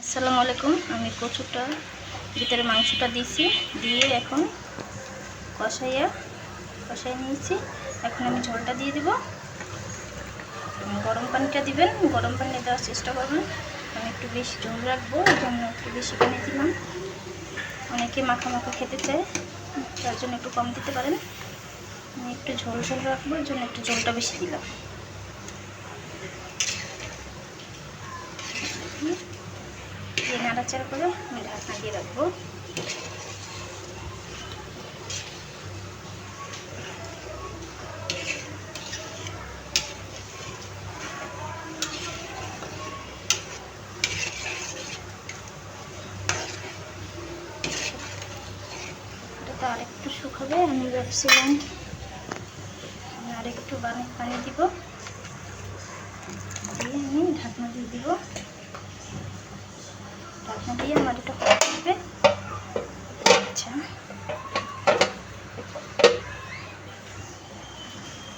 আসসালামু আলাইকুম। আমি কচুটা ভিতরে মাংসটা দিয়েছি, দিয়ে এখন কষাই নিয়েছি। এখন আমি ঝোলটা দিয়ে দেব। গরম পানিটা দিবেন, গরম পানি দেওয়ার চেষ্টা করবেন। আমি একটু বেশি ঝোল রাখবো, এই জন্য একটু বেশি পানি দিলাম। অনেকে মাখা মাখা খেতে চায়, তার জন্য একটু কম দিতে পারেন। আমি একটু ঝোল রাখবো, এই জন্য একটু ঝোলটা বেশি দিলাম। দিয়ে নাড়াচাড়া করে আমি ঢাকনা দিয়ে রাখবো। এটা আরেকটু শুকাবে, আমি ভাবছিলাম আরেকটু পানি দিব, দিয়ে আমি ঢাকনা দিয়ে দিব। ঢাকনা দিয়ে আমার এটা হয়ে যাবে। আচ্ছা,